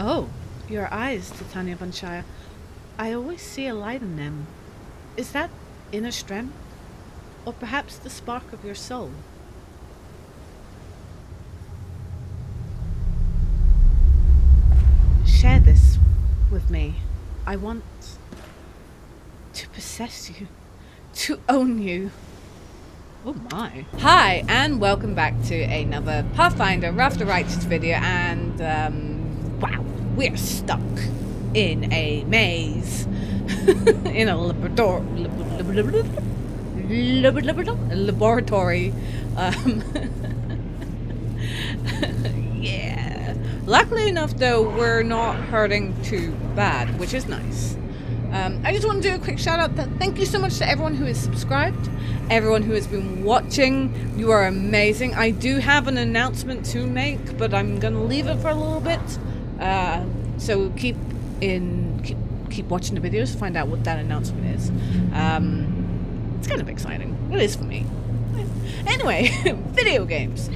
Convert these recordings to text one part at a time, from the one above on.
Oh, your eyes, Titania von Shire. I always see a light in them. Is that inner strength? Or perhaps the spark of your soul? Share this with me. I want to possess you, to own you. Oh my. Hi, and welcome back to another Pathfinder Wrath of the Righteous video, and wow, we're stuck in a maze. In a laboratory. Yeah. Luckily enough, though, we're not hurting too bad, which is nice. I just want to do a quick shout out. Thank you so much to everyone who is subscribed, everyone who has been watching. You are amazing. I do have an announcement to make, but I'm gonna leave it for a little bit. So keep watching the videos to find out what that announcement is. It's kind of exciting. It is for me. Anyway, video games.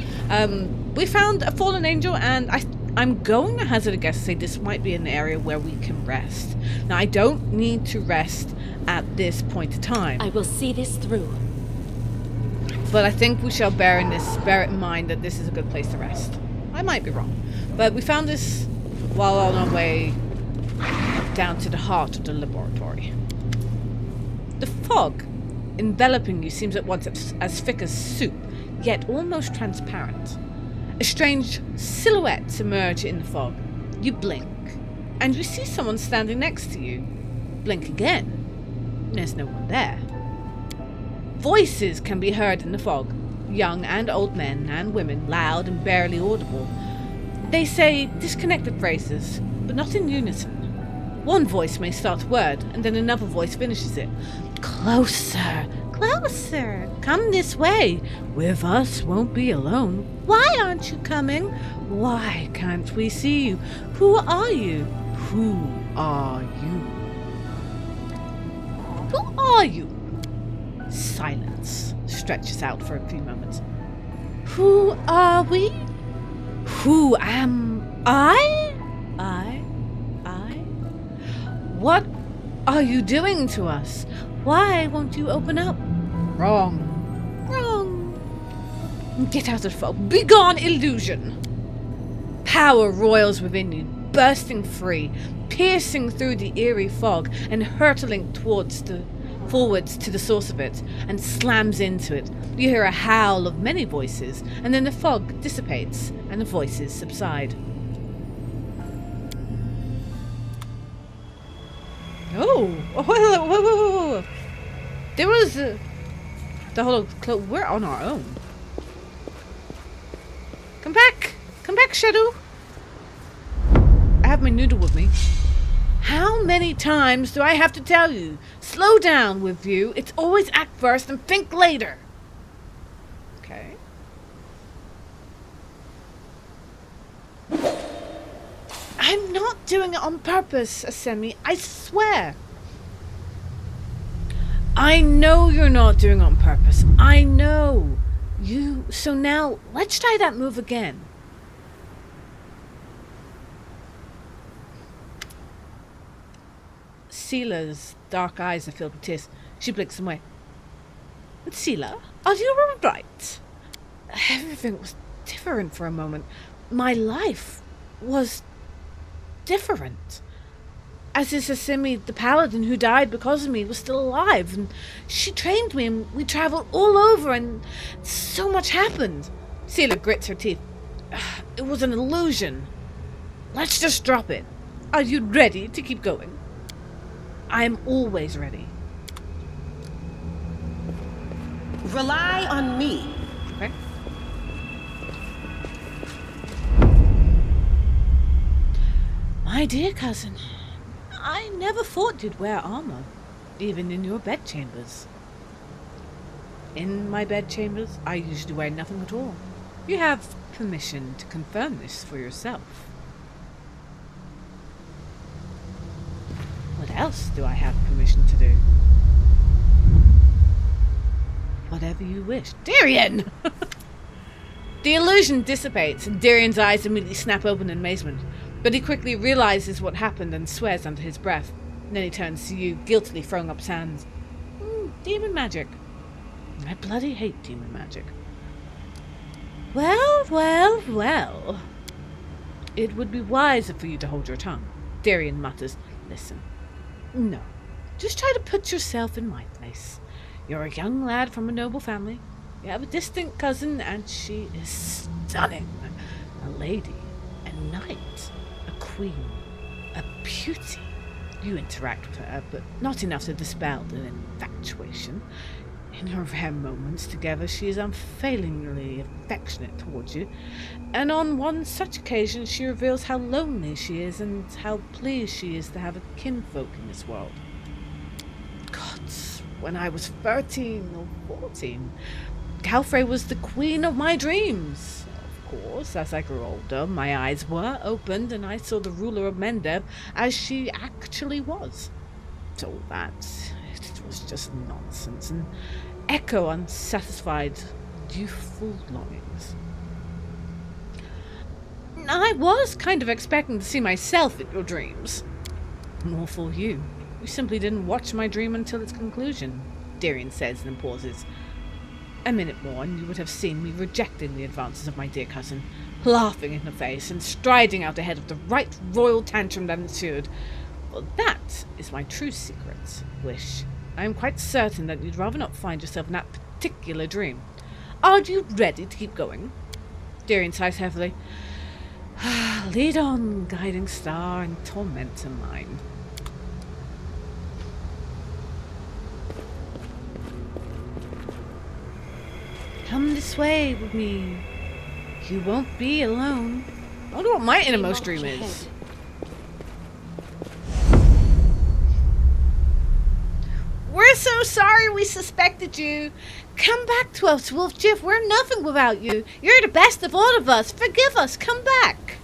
We found a fallen angel, and I'm going to hazard a guess to say this might be an area where we can rest. Now, I don't need to rest at this point in time. I will see this through. But I think we shall bear in mind that this is a good place to rest. I might be wrong. But we found this while on our way down to the heart of the laboratory. The fog enveloping you seems at once as thick as soup, yet almost transparent. A strange silhouette emerges in the fog. You blink, and you see someone standing next to you. Blink again. There's no one there. Voices can be heard in the fog. Young and old men and women, loud and barely audible. They say disconnected phrases, but not in unison. One voice may start a word, and then another voice finishes it. Closer, closer, come this way. With us, won't be alone. Why aren't you coming? Why can't we see you? Who are you? Who are you? Who are you? Silence stretches out for a few moments. Who are we? Who am I? What are you doing to us? Why won't you open up? Wrong. Get out of the fog. Begone, illusion. Power roils within you, bursting free, piercing through the eerie fog and hurtling forwards to the source of it, and slams into it. You hear a howl of many voices, and then the fog dissipates and the voices subside. Oh, whoa. There was the whole we're on our own. Come back, Shadow. I have my noodle with me. How many times do I have to tell you? Slow down with you. It's always act first and think later. Okay. I'm not doing it on purpose, Asemi. I swear. I know you're not doing it on purpose. I know. So now, let's try that move again. Sela's dark eyes are filled with tears. She blinks them away. Sela, are you alright? Everything was different for a moment. My life was different. As is Asemi, the paladin who died because of me, was still alive, and she trained me, and we traveled all over, and so much happened. Sela grits her teeth. It was an illusion. Let's just drop it. Are you ready to keep going? I am always ready. Rely on me. Okay. My dear cousin, I never thought you'd wear armor, even in your bedchambers. In my bedchambers, I usually wear nothing at all. You have permission to confirm this for yourself. What else do I have permission to do? Whatever you wish. Darian! The illusion dissipates, and Darian's eyes immediately snap open in amazement. But he quickly realizes what happened and swears under his breath. And then he turns to you, guiltily throwing up his hands. Demon magic. I bloody hate demon magic. Well, well, well. It would be wiser for you to hold your tongue. Darian mutters. Listen. No. Just try to put yourself in my place. You're a young lad from a noble family. You have a distant cousin, and she is stunning. A lady, a knight, a queen, a beauty. You interact with her, but not enough to dispel the infatuation. In her rare moments together, she is unfailingly affectionate towards you, and on one such occasion she reveals how lonely she is and how pleased she is to have a kinfolk in this world. Gods, when I was 13 or 14, Galfrey was the queen of my dreams. Of course, as I grew older, my eyes were opened and I saw the ruler of Mendev as she actually was. So that, it was just nonsense, and echo unsatisfied youthful longings. I was kind of expecting to see myself in your dreams. More for you. You simply didn't watch my dream until its conclusion, Darian says and then pauses. A minute more and you would have seen me rejecting the advances of my dear cousin, laughing in her face and striding out ahead of the right royal tantrum that ensued. Well, that is my true secret, Wish. I am quite certain that you'd rather not find yourself in that particular dream. Are you ready to keep going? Darian sighs heavily. Lead on, guiding star and tormentor mine. Come this way with me. You won't be alone. I wonder what my innermost dream is. We're so sorry we suspected you. Come back to us, Wolfjiff. We're nothing without you. You're the best of all of us. Forgive us. Come back.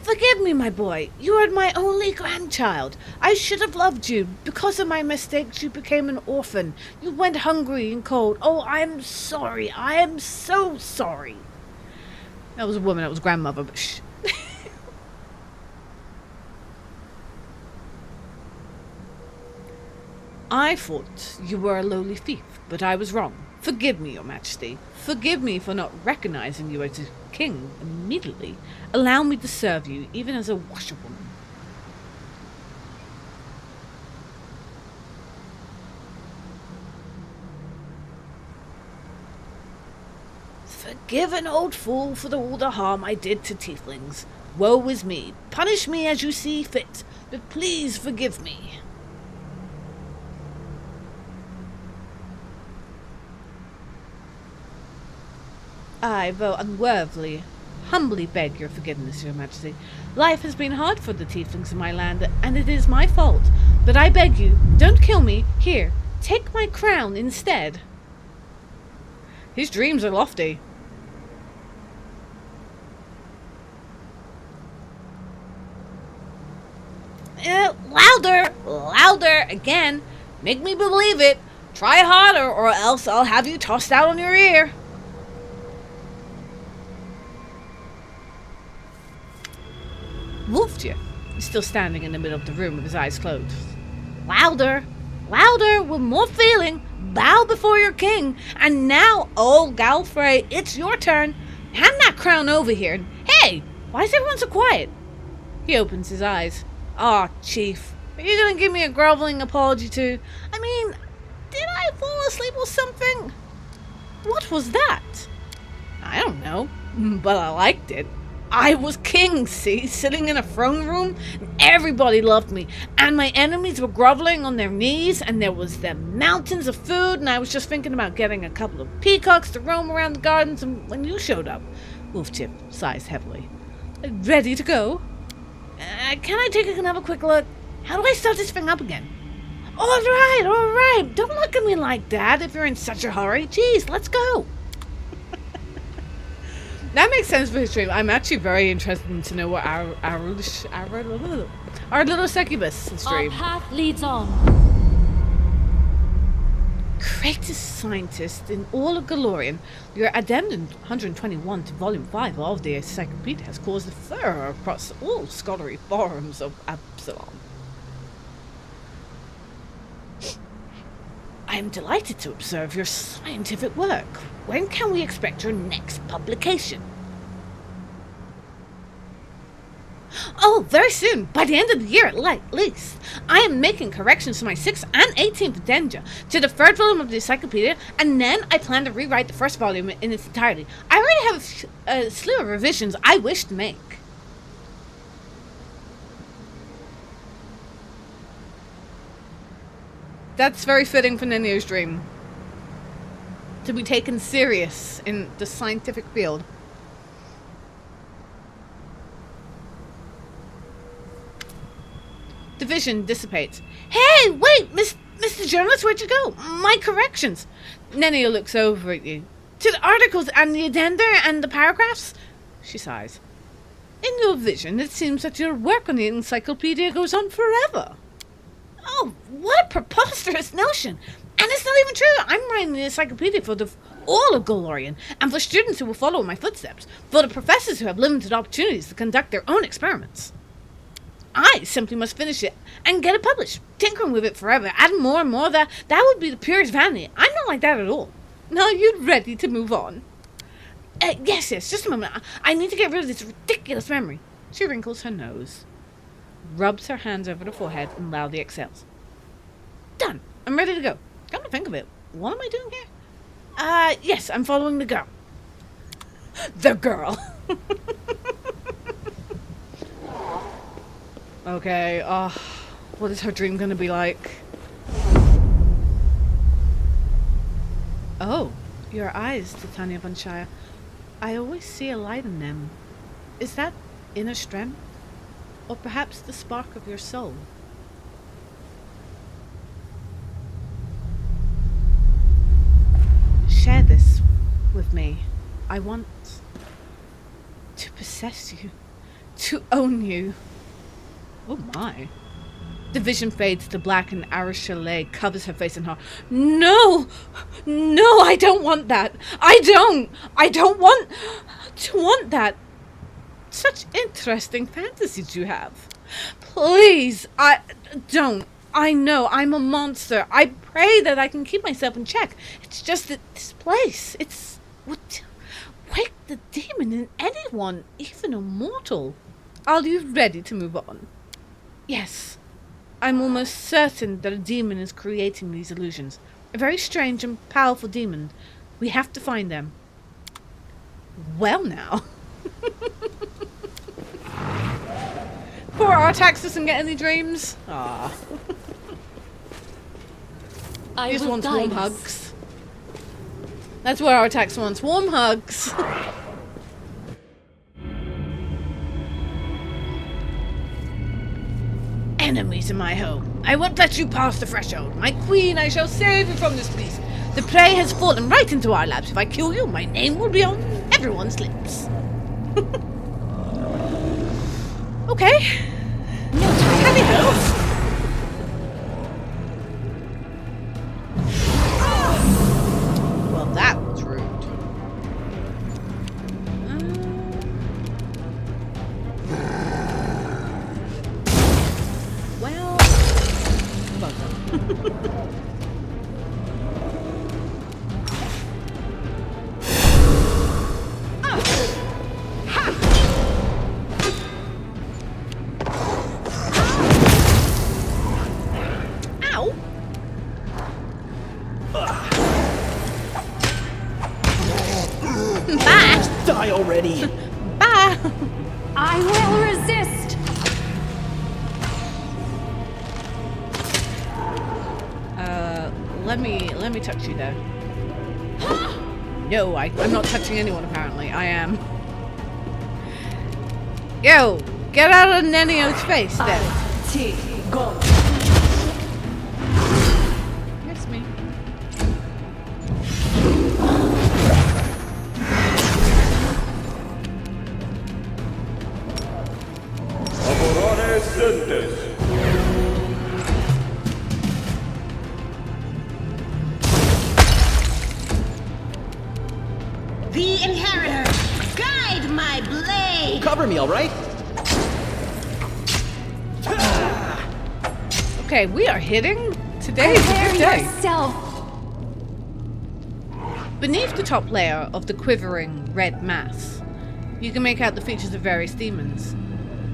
Forgive me, my boy. You are my only grandchild. I should have loved you. Because of my mistakes, you became an orphan. You went hungry and cold. Oh, I am sorry. I am so sorry. That was a woman. That was grandmother. But shh. I thought you were a lowly thief, but I was wrong. Forgive me, your majesty. Forgive me for not recognizing you as a king immediately. Allow me to serve you, even as a washerwoman. Forgive an old fool for all the harm I did to tieflings. Woe is me. Punish me as you see fit, but please forgive me. I, though unworthily, humbly beg your forgiveness, your majesty. Life has been hard for the tieflings in my land, and it is my fault. But I beg you, don't kill me. Here, take my crown instead. His dreams are lofty. Louder! Louder! Again! Make me believe it! Try harder, or else I'll have you tossed out on your ear! Wolfjiff is still standing in the middle of the room with his eyes closed. Louder! Louder! With more feeling! Bow before your king! And now, old Galfrey, it's your turn! Hand that crown over here! Hey! Why is everyone so quiet? He opens his eyes. Ah, Chief, are you gonna give me a groveling apology too? I mean, did I fall asleep or something? What was that? I don't know, but I liked it. I was king, see, sitting in a throne room. Everybody loved me, and my enemies were groveling on their knees, and there was the mountains of food, and I was just thinking about getting a couple of peacocks to roam around the gardens, and when you showed up, Wolfjiff sighs heavily. Ready to go? Can I take another quick look? How do I start this thing up again? All right. Don't look at me like that if you're in such a hurry. Jeez, let's go. That makes sense for his dream. I'm actually very interested to know what our little succubus is dream. Our path leads on. greatest scientist in all of Galorian, your addendum 121 to Volume 5 of the Encyclopedia has caused a furor across all scholarly forums of Absalom. I am delighted to observe your scientific work. When can we expect your next publication? Oh, very soon. By the end of the year at least. I am making corrections to my 6th and 18th addenda to the 3rd volume of the Encyclopedia, and then I plan to rewrite the 1st volume in its entirety. I already have a slew of revisions I wish to make. That's very fitting for Nenio's dream. To be taken serious in the scientific field. The vision dissipates. Hey, wait, Mr. Journalist, where'd you go? My corrections. Nenio looks over at you. To the articles and the addenda and the paragraphs? She sighs. In your vision, it seems that your work on the encyclopedia goes on forever. Oh, what a preposterous notion! And it's not even true. I'm writing the encyclopedia for all of Galorian, and for students who will follow in my footsteps, for the professors who have limited opportunities to conduct their own experiments. I simply must finish it and get it published. Tinkering with it forever, adding more and more, that would be the purest vanity. I'm not like that at all. Now you're ready to move on. Yes, just a moment. I need to get rid of this ridiculous memory. She wrinkles her nose, rubs her hands over the forehead, and loudly exhales. Done. I'm ready to go. Come to think of it, what am I doing here? Yes, I'm following the girl. The girl. Okay, what is her dream gonna be like? Oh, your eyes, Titania von Shire. I always see a light in them. Is that inner strength? Or perhaps the spark of your soul? Share this with me. I want to possess you, to own you. Oh my. The vision fades to black and Arachale covers her face in horror. No! No, I don't want that. I don't want to want that. Such interesting fantasies you have. Please, don't. I know, I'm a monster. I pray that I can keep myself in check. It's just that this place, it's what wake the demon in anyone, even a mortal. Are you ready to move on? Yes. I'm almost certain that a demon is creating these illusions. A very strange and powerful demon. We have to find them. Well now. Poor Artax doesn't get any dreams. Ah. He just wants warm hugs. That's what Artax wants. Warm hugs. Enemies in my home. I won't let you pass the threshold. My queen, I shall save you from this beast. The prey has fallen right into our laps. If I kill you, my name will be on everyone's lips. Okay. No time. Can we go? Well, that was rude. Well, Ow! Bye! Die already! Bye! I will resist! Let me touch you though. No, I'm not touching anyone apparently. I am. Yo, get out of Nenio's face then. Go. Yes, me. Laborare sentes. The Inheritor, guide my blade! Cover me, all right? Okay, we are hitting. Today is a Prepare good day. yourself. Beneath the top layer of the quivering red mass, you can make out the features of various demons.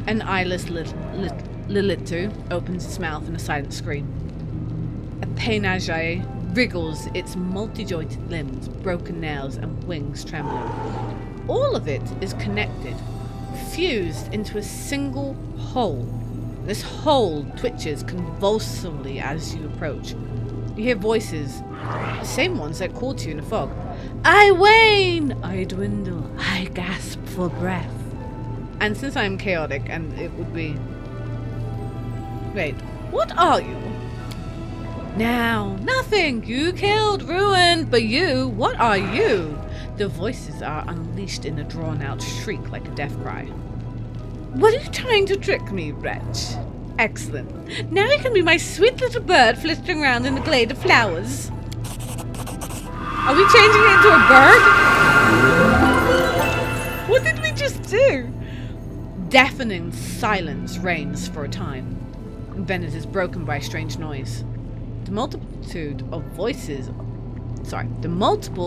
An eyeless Lilitu opens its mouth in a silent scream. A Painage wriggles its multi-jointed limbs, broken nails, and wings trembling. All of it is connected, fused into a single whole. This hole twitches convulsively as you approach. You hear voices, the same ones that called to you in the fog. I wane! I dwindle. I gasp for breath. And since I'm chaotic, and it would be... Wait, what are you? Now, nothing! You killed, ruined, but you, what are you? The voices are unleashed in a drawn-out shriek like a death cry. What are you trying to trick me, wretch? Excellent. Now you can be my sweet little bird flitting around in the glade of flowers. Are we changing it into a bird? What did we just do? Deafening silence reigns for a time. Bennett is broken by a strange noise. The multiple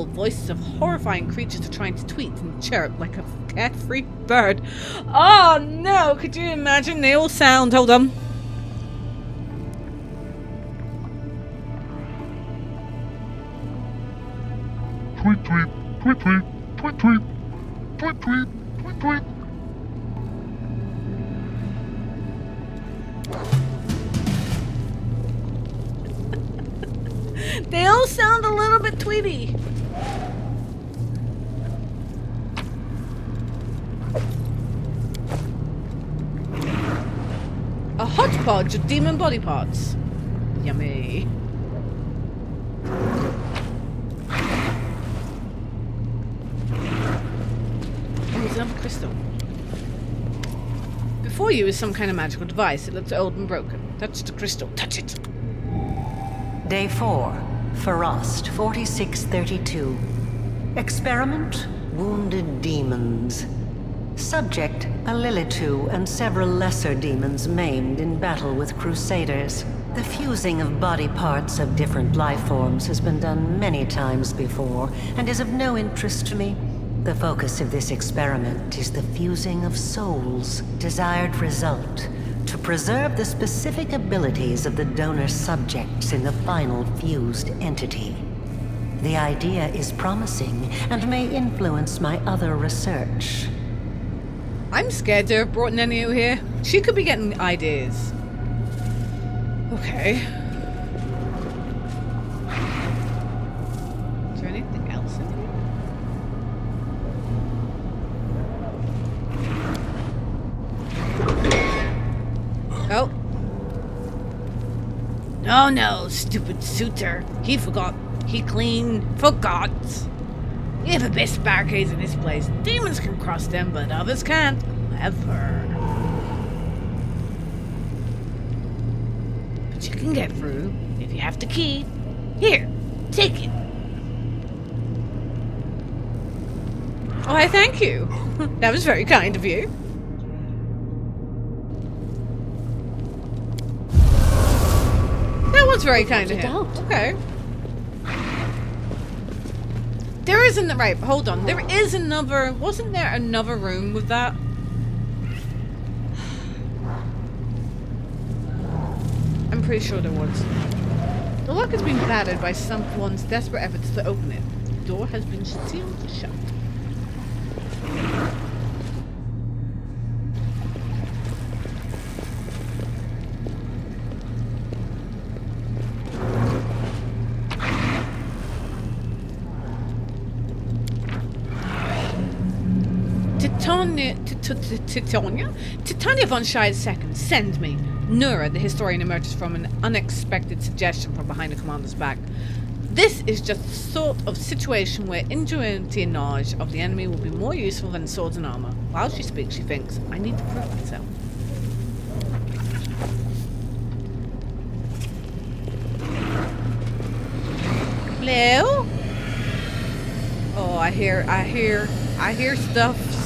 voices of horrifying creatures are trying to tweet and chirp like a carefree bird. Oh no, could you imagine? They all sound, hold on. Tweet, tweet, tweet, tweet, tweet, tweet, tweet, tweet, tweet, tweet. They all sound a little bit tweety. A hodgepodge of demon body parts. Yummy. Oh, it's another crystal. Before you is some kind of magical device. It looks old and broken. Touch the crystal. Touch it. Day 4, Frost, 4632. Experiment, wounded demons. Subject, a Lilitu and several lesser demons maimed in battle with crusaders. The fusing of body parts of different life forms has been done many times before, and is of no interest to me. The focus of this experiment is the fusing of souls. Desired result, to preserve the specific abilities of the donor subjects in the final fused entity. The idea is promising and may influence my other research. I'm scared to have brought Nenio here. She could be getting ideas. Okay. Is there anything else in here? Oh. No, stupid suitor. He forgot. He forgot. We have the best barricades in this place. Demons can cross them, but others can't. Ever. But you can get through if you have the key. Here, take it. Oh, I thank you. That was very kind of you. That was very kind of him. Okay. There isn't, right, hold on. There is another, wasn't there another room with that? I'm pretty sure there was. The lock has been battered by someone's desperate efforts to open it. The door has been sealed shut. Titania von Shire's second, send me. Nura, the historian, emerges from an unexpected suggestion from behind the commander's back. This is just the sort of situation where ingenuity and knowledge of the enemy will be more useful than swords and armor. While she speaks, she thinks, I need to prove myself. Hello? Oh, I hear stuffs.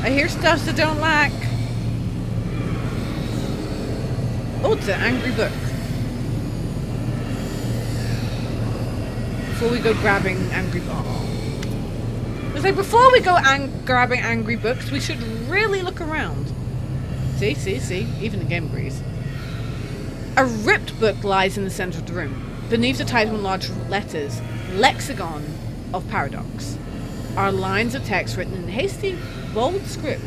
I hear stuffs I don't like. Oh, it's an angry book. Before we go grabbing angry it's like before we go grabbing angry books, we should really look around. See, even the game agrees. A ripped book lies in the center of the room. Beneath the title in large letters, Lexicon of Paradox, are lines of text written in hasty, bold script.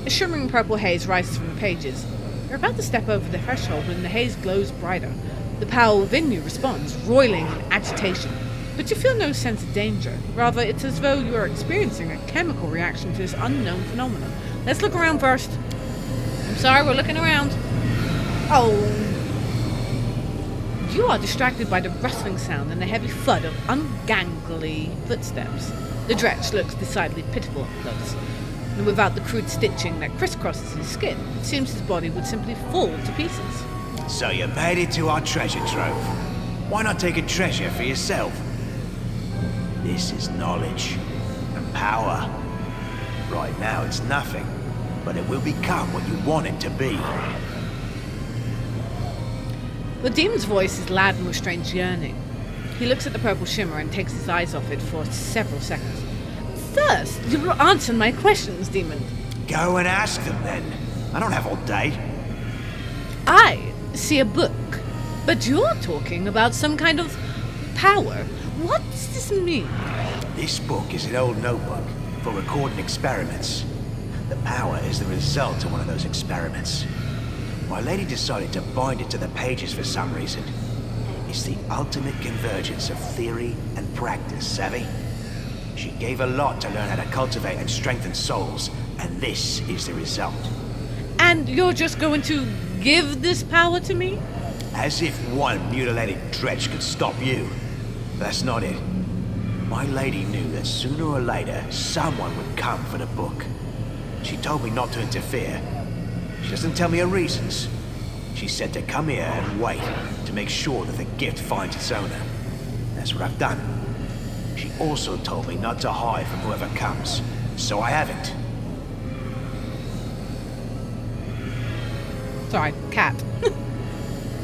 A shimmering purple haze rises from the pages. You're about to step over the threshold when the haze glows brighter. The power within you responds, roiling in agitation. But you feel no sense of danger. Rather, it's as though you are experiencing a chemical reaction to this unknown phenomenon. Let's look around first. I'm sorry, we're looking around. Oh. You are distracted by the rustling sound and the heavy thud of ungangly footsteps. The dretch looks decidedly pitiful up close. And without the crude stitching that crisscrosses his skin, it seems his body would simply fall to pieces. So you made it to our treasure trove. Why not take a treasure for yourself? This is knowledge and power. Right now it's nothing, but it will become what you want it to be. The demon's voice is loud and with strange yearning. He looks at the purple shimmer and takes his eyes off it for several seconds. First, you will answer my questions, demon. Go and ask them then. I don't have all day. I see a book, but you're talking about some kind of power. What does this mean? This book is an old notebook for recording experiments. The power is the result of one of those experiments. My lady decided to bind it to the pages for some reason. It's the ultimate convergence of theory and practice, savvy? She gave a lot to learn how to cultivate and strengthen souls, and this is the result. And you're just going to give this power to me? As if one mutilated dretch could stop you. That's not it. My lady knew that sooner or later, someone would come for the book. She told me not to interfere. She doesn't tell me her reasons. She said to come here and wait to make sure that the gift finds its owner. That's what I've done. She also told me not to hide from whoever comes, so I haven't. Sorry, cat.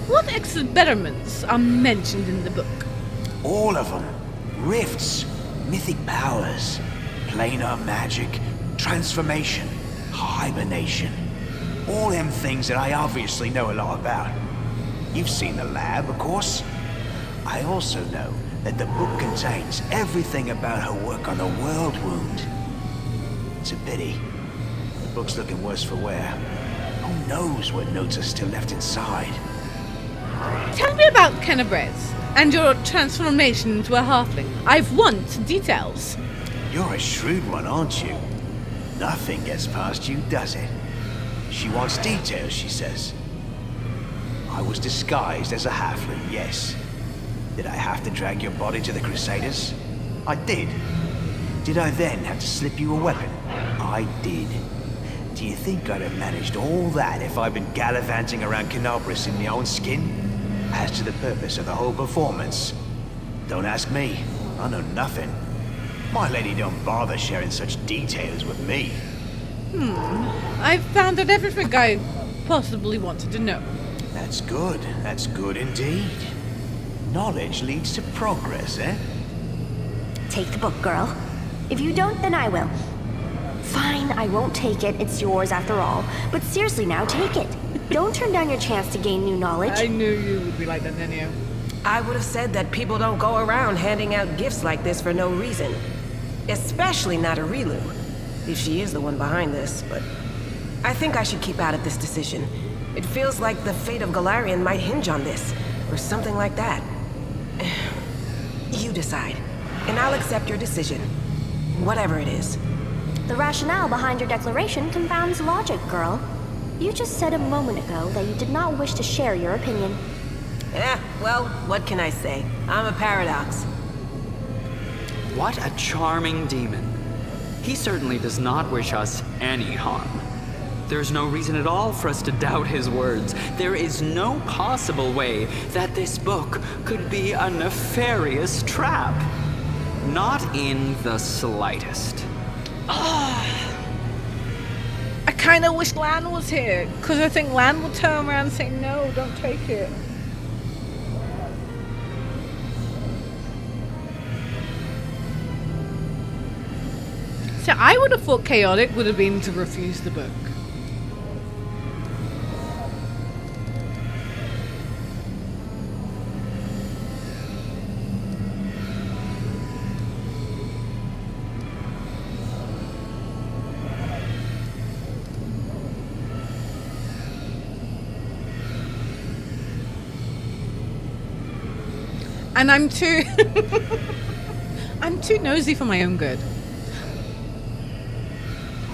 What experiments are mentioned in the book? All of them. Rifts, mythic powers, planar magic, transformation, hibernation. All them things that I obviously know a lot about. You've seen the lab, of course. I also know that the book contains everything about her work on the world wound. It's a pity. The book's looking worse for wear. Who knows what notes are still left inside? Tell me about Kennebrez and your transformation into a halfling. I want details. You're a shrewd one, aren't you? Nothing gets past you, does it? She wants details, she says. I was disguised as a halfling, yes. Did I have to drag your body to the Crusaders? I did. Did I then have to slip you a weapon? I did. Do you think I'd have managed all that if I'd been gallivanting around Kenobris in my own skin? As to the purpose of the whole performance, don't ask me. I know nothing. My lady don't bother sharing such details with me. I found out everything I possibly wanted to know. That's good. That's good indeed. Knowledge leads to progress, eh? Take the book, girl. If you don't, then I will. Fine, I won't take it. It's yours after all. But seriously now, take it. Don't turn down your chance to gain new knowledge. I knew you would be like that, didn't you? I would have said that people don't go around handing out gifts like this for no reason. Especially not a Rilu. If she is the one behind this, but I think I should keep out of this decision. It feels like the fate of Galarian might hinge on this, or something like that. You decide, and I'll accept your decision. Whatever it is. The rationale behind your declaration confounds logic, girl. You just said a moment ago that you did not wish to share your opinion. Well, what can I say? I'm a paradox. What a charming demon. He certainly does not wish us any harm. There's no reason at all for us to doubt his words. There is no possible way that this book could be a nefarious trap. Not in the slightest. I kind of wish Lan was here, because I think Lan would turn around and say, no, don't take it. So I would have thought chaotic would have been to refuse the book. And I'm too I'm too nosy for my own good.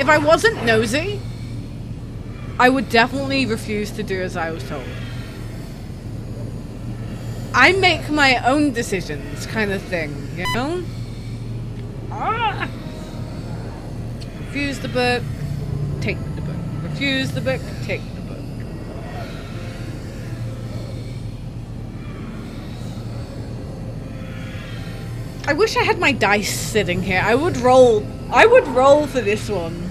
If I wasn't nosy, I would definitely refuse to do as I was told. I make my own decisions kind of thing, you know? Refuse the book, take the book. Refuse the book, take the book. I wish I had my dice sitting here. I would roll for this one.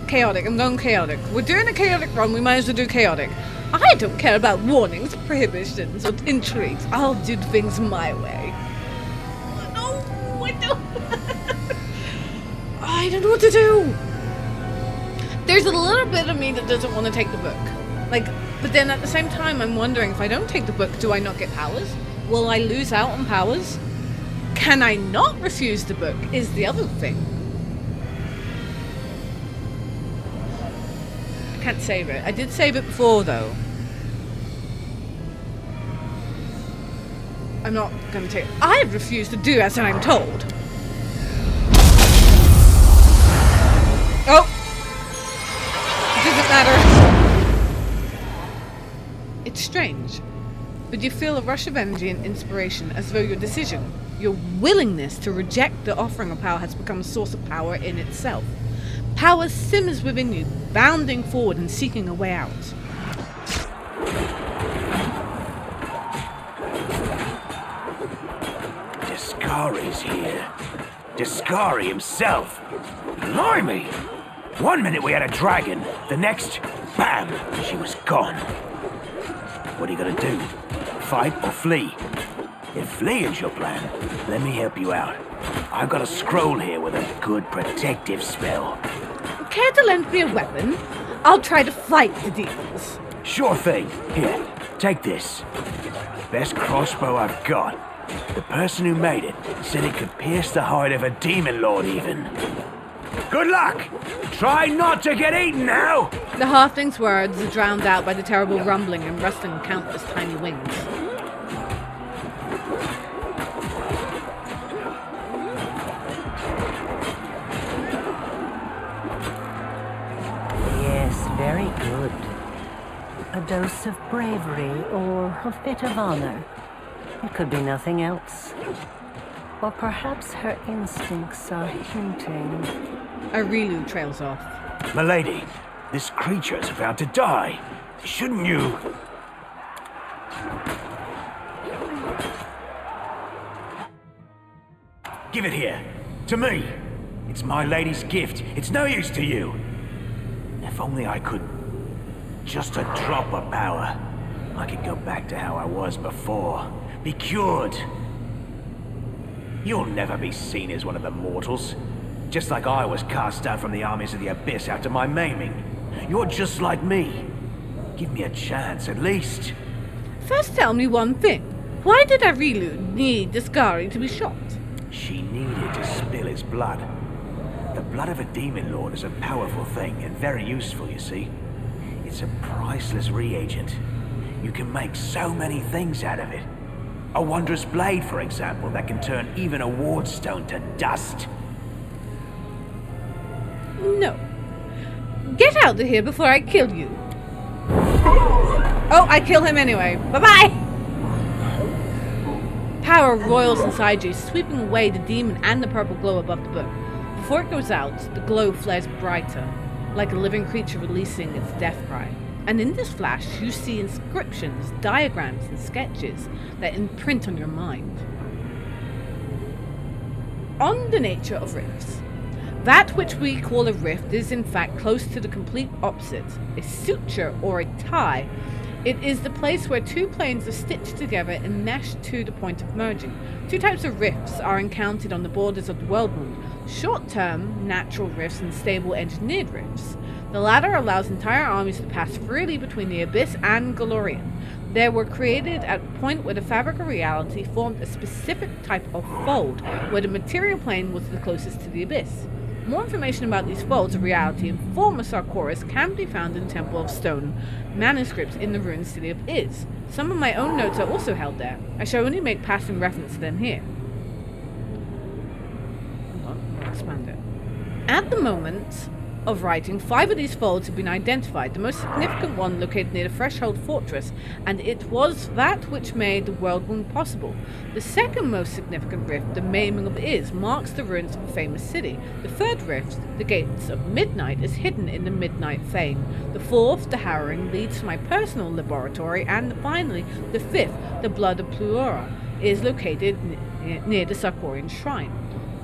Chaotic. I'm going chaotic. We're doing a chaotic run. We might as well do chaotic. I don't care about warnings, prohibitions, or intrigues. I'll do things my way. I don't know what to do. There's a little bit of me that doesn't want to take the book. Like, but then at the same time, I'm wondering if I don't take the book, do I not get powers? Will I lose out on powers? Can I not refuse the book is the other thing. I can't save it. I did save it before, though. I'm not going to take... I refuse to do as I'm told. Oh! It doesn't matter. It's strange, but you feel a rush of energy and inspiration as though your decision, your willingness to reject the offering of power has become a source of power in itself. Power simmers within you, bounding forward and seeking a way out. Discari's here. Discari himself. Blimey! One minute we had a dragon, the next, bam, she was gone. What are you gonna do? Fight or flee? If fleeing's your plan, let me help you out. I've got a scroll here with a good protective spell. Care to lend me a weapon? I'll try to fight the demons. Sure thing. Here, take this. Best crossbow I've got. The person who made it said it could pierce the hide of a demon lord even. Good luck! Try not to get eaten now! The halfling's words are drowned out by the terrible rumbling and rustling of countless tiny wings. Yes, very good. A dose of bravery or a bit of honor. It could be nothing else. Or perhaps her instincts are hinting. Arilu trails off. Milady, this creature is about to die. Shouldn't you... Give it here. To me. It's my lady's gift. It's no use to you. If only I could... Just a drop of power. I could go back to how I was before. Be cured. You'll never be seen as one of the mortals. Just like I was cast out from the armies of the Abyss after my maiming. You're just like me. Give me a chance, at least. First tell me one thing. Why did Arilu need Discari to be shot? She needed to spill his blood. The blood of a demon lord is a powerful thing and very useful, you see. It's a priceless reagent. You can make so many things out of it. A wondrous blade, for example, that can turn even a wardstone to dust. No. Get out of here before I kill you. Oh, I kill him anyway. Bye-bye! Power roils inside you, sweeping away the demon and the purple glow above the book. Before it goes out, the glow flares brighter, like a living creature releasing its death cry. And in this flash, you see inscriptions, diagrams, and sketches that imprint on your mind. On the nature of rifts. That which we call a rift is in fact close to the complete opposite, a suture or a tie. It is the place where two planes are stitched together and meshed to the point of merging. Two types of rifts are encountered on the borders of the world wound: short-term, natural rifts and stable engineered rifts. The latter allows entire armies to pass freely between the Abyss and Golarion. They were created at a point where the fabric of reality formed a specific type of fold, where the material plane was the closest to the Abyss. More information about these folds of reality in former Sarkoris can be found in Temple of Stone manuscripts in the ruined city of Iz. Some of my own notes are also held there. I shall only make passing reference to them here. Hold on, I'll expand it. At the moment of writing, 5 of these folds have been identified, the most significant one located near the Threshold Fortress, and it was that which made the world wound possible. The second most significant rift, the Maiming of Iz, marks the ruins of a famous city. The third rift, the Gates of Midnight, is hidden in the Midnight Fane. The fourth, the Harrowing, leads to my personal laboratory, and finally, the fifth, the Blood of Pluora, is located near the Sarkorian Shrine.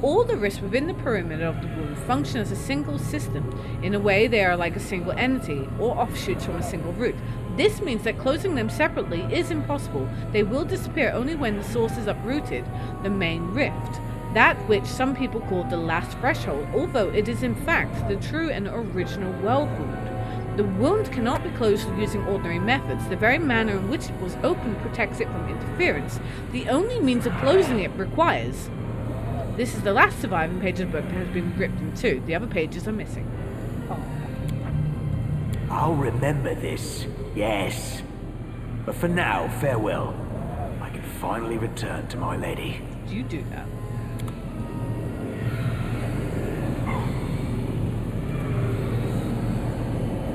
All the rifts within the perimeter of the wound function as a single system. In a way, they are like a single entity, or offshoots from a single root. This means that closing them separately is impossible. They will disappear only when the source is uprooted, the main rift. That which some people call the last threshold, although it is in fact the true and original world wound. The wound cannot be closed using ordinary methods. The very manner in which it was opened protects it from interference. The only means of closing it requires... This is the last surviving page of the book that has been ripped in two. The other pages are missing. Oh. I'll remember this, yes. But for now, farewell. I can finally return to my lady. Did you do that?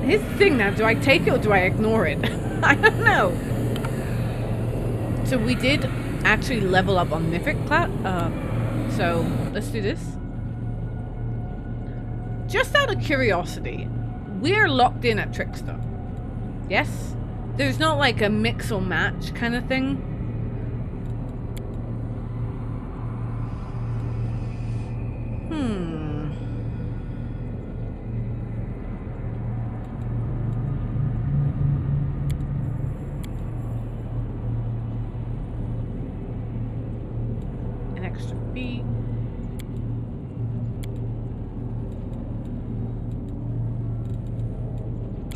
Here's the thing now, do I take it or do I ignore it? I don't know. So we did actually level up on Mythic class. So, let's do this. Just out of curiosity, we're locked in at Trickster. Yes? There's not like a mix or match kind of thing. An extra feat.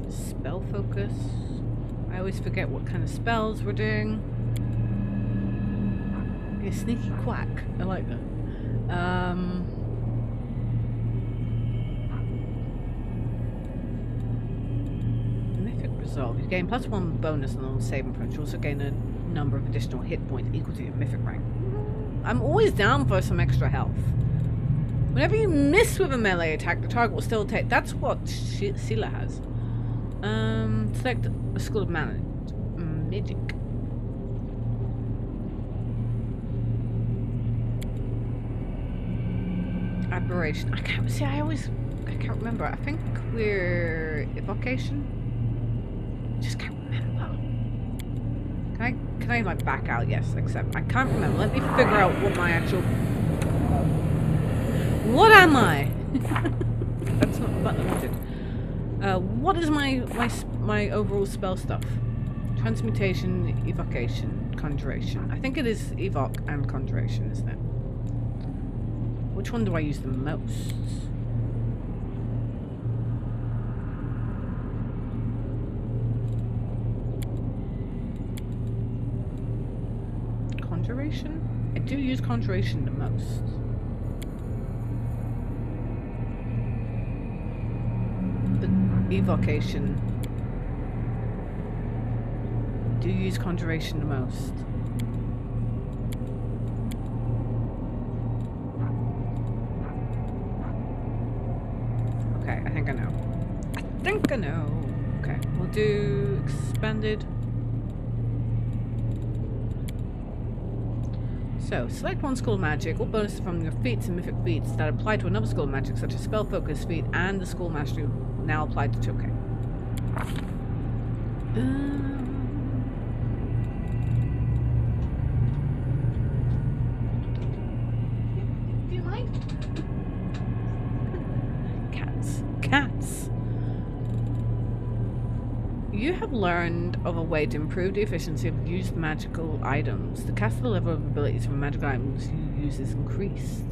Spell focus. I always forget what kind of spells we're doing. A sneaky quack. I like that. Mythic Resolve. You gain +1 bonus on all saving throws. You also gain a number of additional hit points equal to your mythic rank. I'm always down for some extra health. Whenever you miss with a melee attack, the target will still take. That's what Scylla has. Select a School of Magic. Aberration. I can't see. I can't remember. I think we're evocation. Just can't remember. Can I like back out? Yes, except I can't remember. Let me figure out what my actual. What am I? That's not the button I wanted. What is my overall spell stuff? Transmutation, evocation, conjuration. I think it is evoc and conjuration, isn't it? Which one do I use the most? Conjuration? I do use conjuration the most. Evocation. Do you use conjuration the most? Okay, I think I know. Okay, we'll do expanded. So, select one school of magic. All bonuses from your feats and mythic feats that apply to another school of magic, such as spell focus feat and the school mastery, now applied to 2K. Do you mind? Cats. Cats. You have learned of a way to improve the efficiency of used magical items. The caster level of abilities from magical items you use is increased.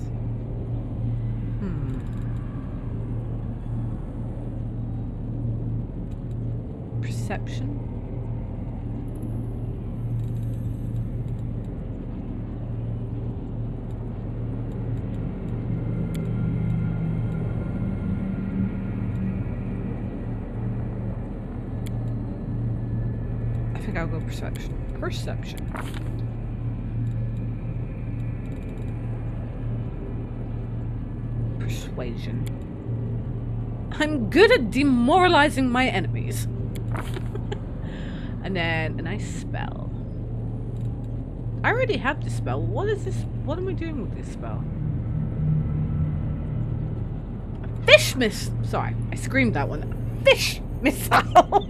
Perception? I think I'll go perception. Perception. Persuasion. I'm good at demoralizing my enemies. And then a nice spell. I already have this spell. What is this? What am I doing with this spell? A fish miss. Sorry, I screamed that one. Fish missile.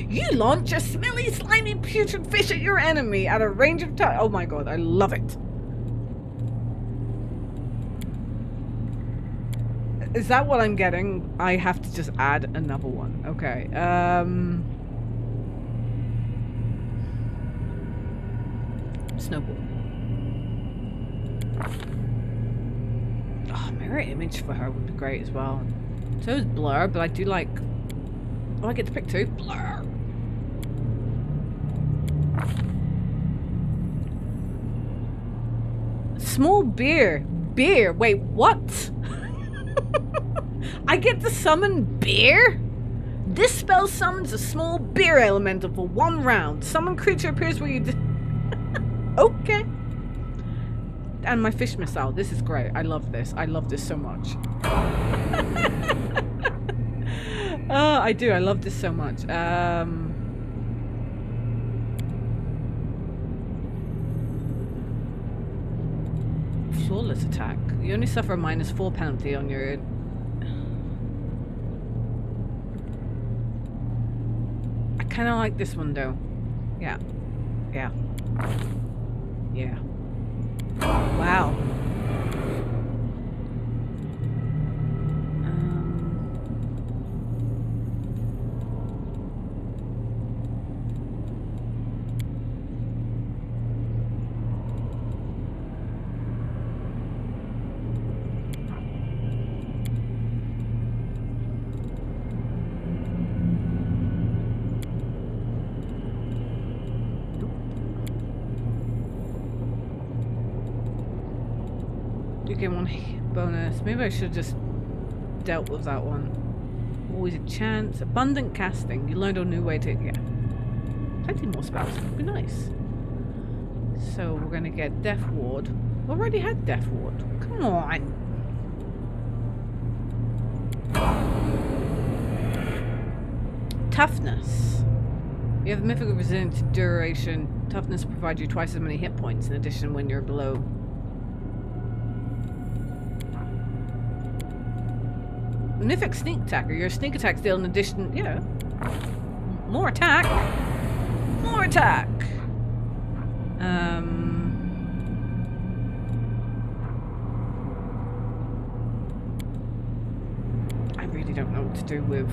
You launch a smelly, slimy, putrid fish at your enemy at a range of time. Oh my god, I love it. Is that what I'm getting? I have to just add another one. Okay. Snowball. Oh, mirror image for her would be great as well. So is blur, but I do like... Oh, I get to pick two. Blur. Small beer. Beer. Wait, what? I get to summon beer? This spell summons a small beer elemental for 1 round. Summon creature appears where you... Okay. And my fish missile. This is great. I love this. I love this so much. Oh, I do. I love this so much. Flawless attack. You only suffer a -4 penalty on your... I kind of like this one though. Yeah. Yeah. Yeah. Wow. You get 1 bonus. Maybe I should have just dealt with that one. Always a chance. Abundant casting. You learned a new way to... Yeah. Plenty more spells. Would be nice. So we're going to get Death Ward. We already had Death Ward. Come on. Toughness. You have mythical resilience to duration. Toughness provides you twice as many hit points in addition when you're below. Mythic sneak attacker. Your sneak attack deal in addition. Yeah. More attack. More attack. I really don't know what to do with.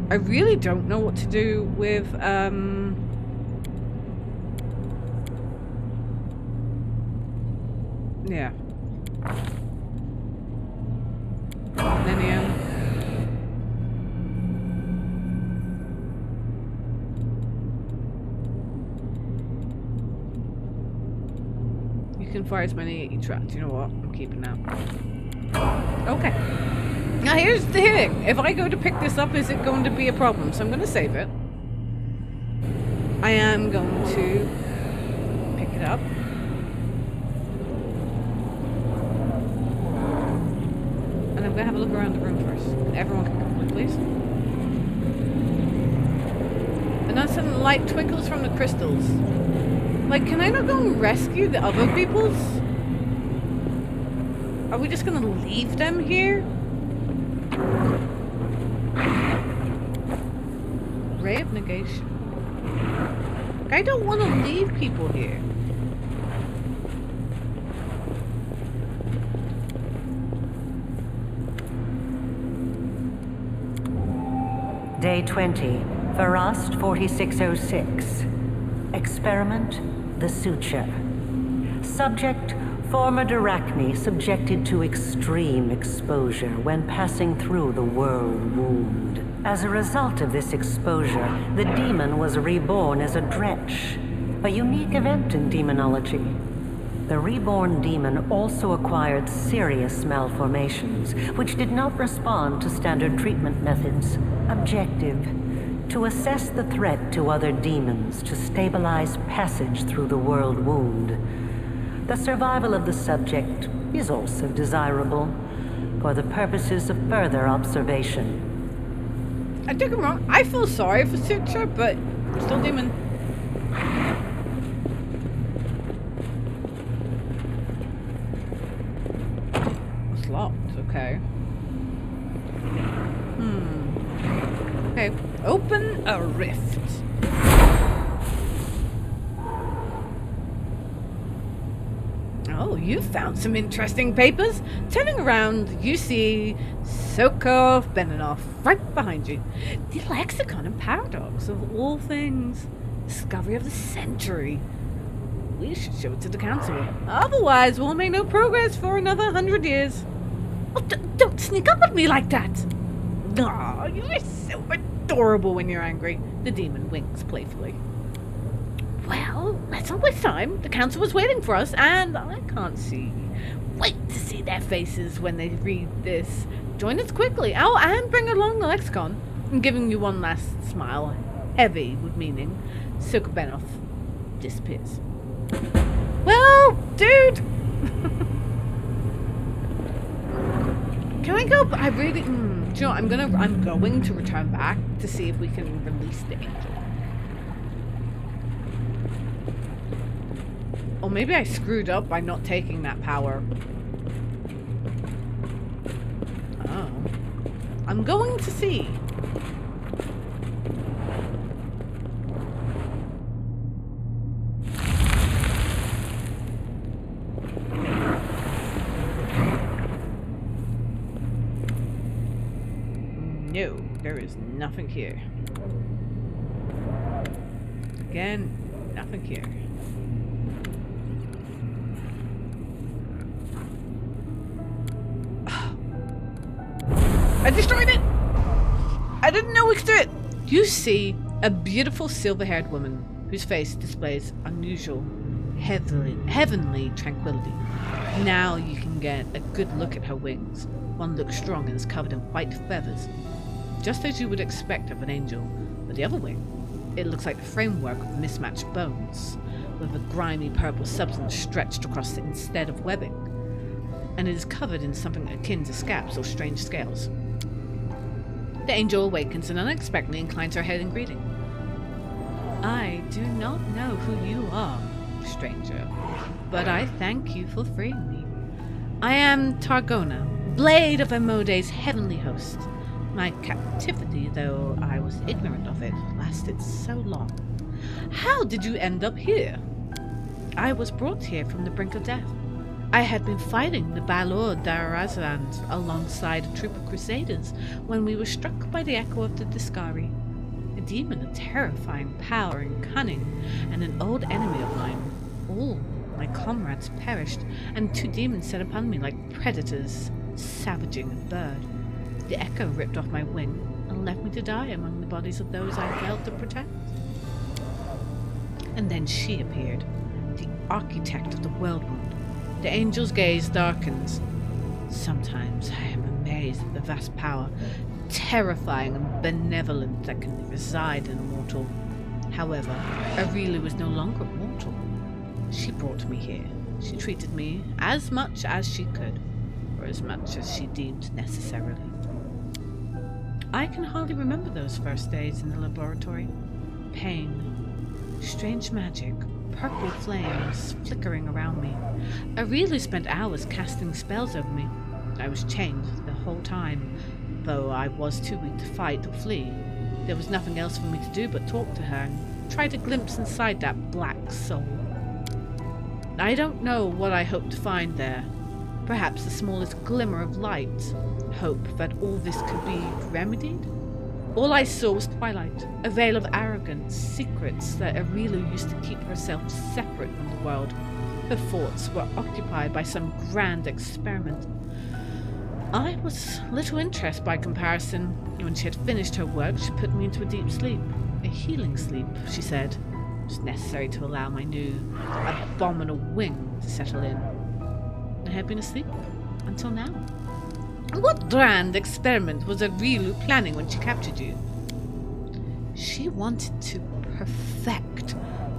I really don't know what to do with. Yeah. You can fire as many traps. You know what? I'm keeping that. Okay. Now here's the thing. If I go to pick this up, is it going to be a problem? So I'm going to save it. I am going to pick it up. And I'm going to have a look around the room first. Everyone can come with, please. And then some light twinkles from the crystals. Like, can I not go and rescue the other peoples? Are we just gonna leave them here? Ray of negation. Like, I don't want to leave people here. Day 20, Farast 4606. Experiment, the suture. Subject, former Arachne subjected to extreme exposure when passing through the world wound. As a result of this exposure, the demon was reborn as a dretch, a unique event in demonology. The reborn demon also acquired serious malformations, which did not respond to standard treatment methods. Objective: to assess the threat to other demons to stabilize passage through the world wound. The survival of the subject is also desirable for the purposes of further observation. I don't get me wrong, I feel sorry for Suture, but still demon. It's locked, okay. Okay, open a rift. Oh, you found some interesting papers. Turning around, you see Sokov Beninoff right behind you. The lexicon and paradox of all things. Discovery of the century. We should show it to the council. Otherwise, we'll make no progress for another 100 years. Oh, don't sneak up at me like that. Aw, you're so adorable when you're angry. The demon winks playfully. Well, let's not waste time. The council was waiting for us, and I can't wait to see their faces when they read this. Join us quickly. Oh, and bring along the lexicon. I'm giving you one last smile, heavy with meaning. Sukbenov disappears. Well, dude! Can I go? I really... do you know what? I'm going to return back to see if we can release the angel. Or maybe I screwed up by not taking that power. Oh. I'm going to see. No, there is nothing here. Again, nothing here. I destroyed it! I didn't know we could do it! You see a beautiful silver-haired woman whose face displays unusual, heavenly tranquility. Now you can get a good look at her wings. One looks strong and is covered in white feathers, just as you would expect of an angel. But the other wing, it looks like the framework of mismatched bones, with a grimy purple substance stretched across it instead of webbing. And it is covered in something akin to scabs or strange scales. The angel awakens and unexpectedly inclines her head in greeting. I do not know who you are, stranger, but I thank you for freeing me. I am Targona, blade of Amode's heavenly host. My captivity, though I was ignorant of it, lasted so long. How did you end up here? I was brought here from the brink of death. I had been fighting the Balor Darazand alongside a troop of crusaders when we were struck by the echo of the Discari. A demon of terrifying power and cunning, and an old enemy of mine. All my comrades perished, and 2 demons set upon me like predators, savaging a bird. The echo ripped off my wing and left me to die among the bodies of those I failed to protect. And then she appeared, the architect of the world wound. The angel's gaze darkens. Sometimes I am amazed at the vast power, terrifying and benevolent, that can reside in a mortal. However, Arilu was no longer mortal. She brought me here. She treated me as much as she could, or as much as she deemed necessarily. I can hardly remember those first days in the laboratory. Pain, strange magic, purple flames flickering around me. Arilu spent hours casting spells over me. I was chained the whole time, though I was too weak to fight or flee. There was nothing else for me to do but talk to her and try to glimpse inside that black soul. I don't know what I hoped to find there. Perhaps the smallest glimmer of light. Hope that all this could be remedied? All I saw was twilight, a veil of arrogance, secrets that Arilu used to keep herself separate from the world. Her thoughts were occupied by some grand experiment. I was little interested by comparison. When she had finished her work, she put me into a deep sleep. A healing sleep, she said. It was necessary to allow my new, abominable wing to settle in. I had been asleep until now. What grand experiment was Arilu planning when she captured you? She wanted to perfect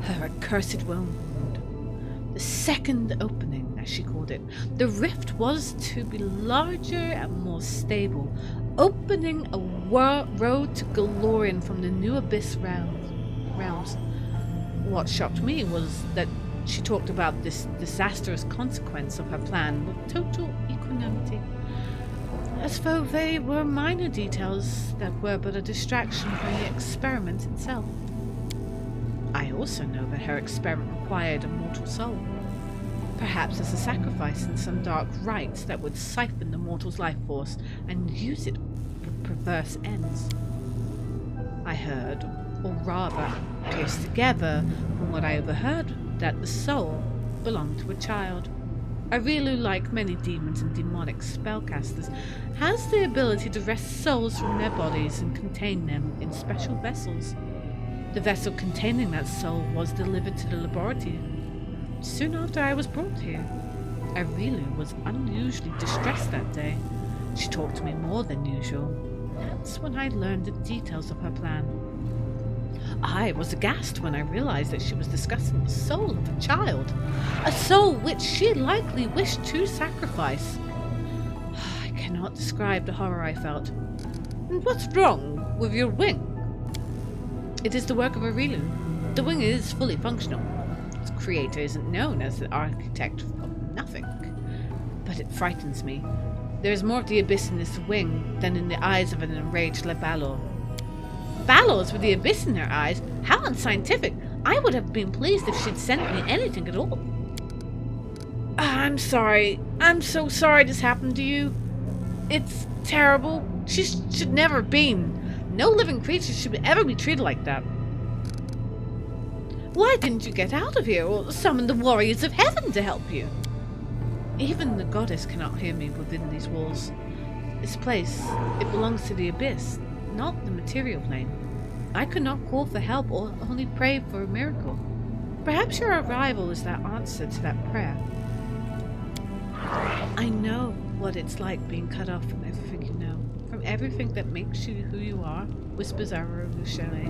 her accursed wound. The second opening, as she called it. The rift was to be larger and more stable, opening a road to Galorian from the new abyss realms. What shocked me was that she talked about this disastrous consequence of her plan with total equanimity, as though they were minor details that were but a distraction from the experiment itself. I also know that her experiment required a mortal soul, perhaps as a sacrifice in some dark rite that would siphon the mortal's life force and use it for perverse ends. I heard, or rather pieced together from what I overheard, that the soul belonged to a child. Arilu, like many demons and demonic spellcasters, has the ability to wrest souls from their bodies and contain them in special vessels. The vessel containing that soul was delivered to the laboratory soon after I was brought here. Arilu was unusually distressed that day. She talked to me more than usual. That's when I learned the details of her plan. I was aghast when I realized that she was discussing the soul of a child, a soul which she likely wished to sacrifice. I cannot describe the horror I felt. And what's wrong with your wing? It is the work of Arilu. The wing is fully functional. Its creator isn't known as the architect of nothing. But it frightens me. There is more of the abyss in this wing than in the eyes of an enraged Lebalor. Balors with the abyss in their eyes? How unscientific! I would have been pleased if she'd sent me anything at all. I'm sorry. I'm so sorry this happened to you. It's terrible. She should never have been. No living creature should ever be treated like that. Why didn't you get out of here or summon the warriors of heaven to help you? Even the goddess cannot hear me within these walls. This place, it belongs to the abyss, not the material plane. I could not call for help or only pray for a miracle. Perhaps your arrival is that answer to that prayer. I know what it's like being cut off from everything you know, from everything that makes you who you are, whispers Araru Shire.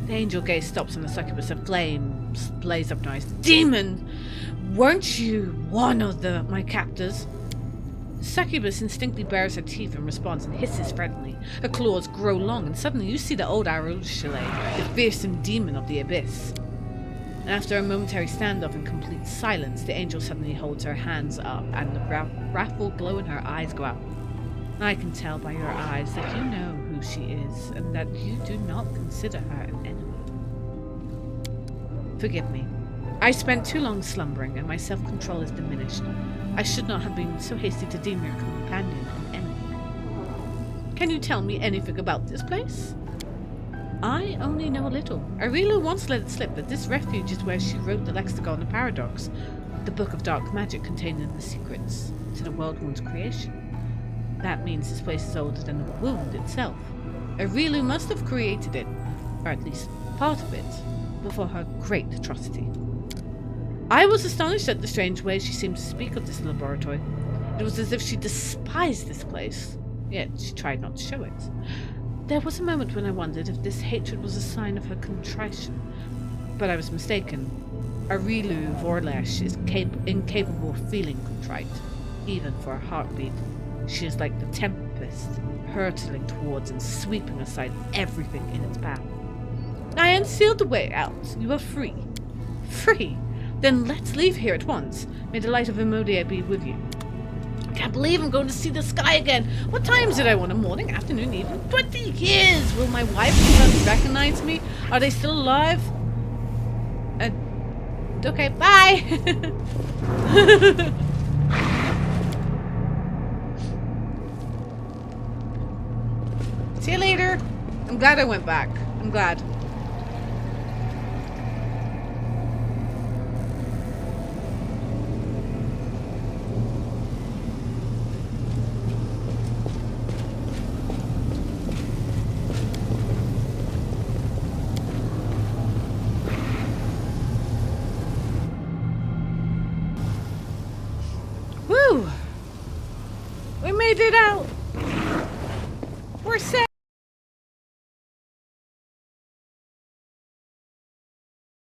The angel gaze stops on the succubus and flames blaze up in her eyes. Demon! Weren't you one of my captors? The succubus instinctively bares her teeth in response and hisses friendly. Her claws grow long, and suddenly you see the old Arushale, the fearsome demon of the abyss. And after a momentary standoff in complete silence, the angel suddenly holds her hands up, and the wrathful glow in her eyes go out. I can tell by your eyes that you know who she is, and that you do not consider her an enemy. Forgive me. I spent too long slumbering, and my self-control is diminished. I should not have been so hasty to deem your companion an enemy. Can you tell me anything about this place? I only know a little. Arilu once let it slip that this refuge is where she wrote the Lexicon of Paradox, the book of dark magic containing the secrets to the world wound's creation. That means this place is older than the wound itself. Arilu must have created it, or at least part of it, before her great atrocity. I was astonished at the strange way she seemed to speak of this laboratory. It was as if she despised this place, yet she tried not to show it. There was a moment when I wondered if this hatred was a sign of her contrition, but I was mistaken. Arilu Vorlesh is incapable of feeling contrite, even for a heartbeat. She is like the tempest, hurtling towards and sweeping aside everything in its path. I unsealed the way out. You are free. Free? Then let's leave here at once. May the light of Emodia be with you. I can't believe I'm going to see the sky again. What time is it, I wonder? Morning, afternoon, evening? 20 years! Will my wife and sons recognize me? Are they still alive? Okay, bye! See you later. I'm glad I went back. I'm glad. Woo! We made it out. We're set.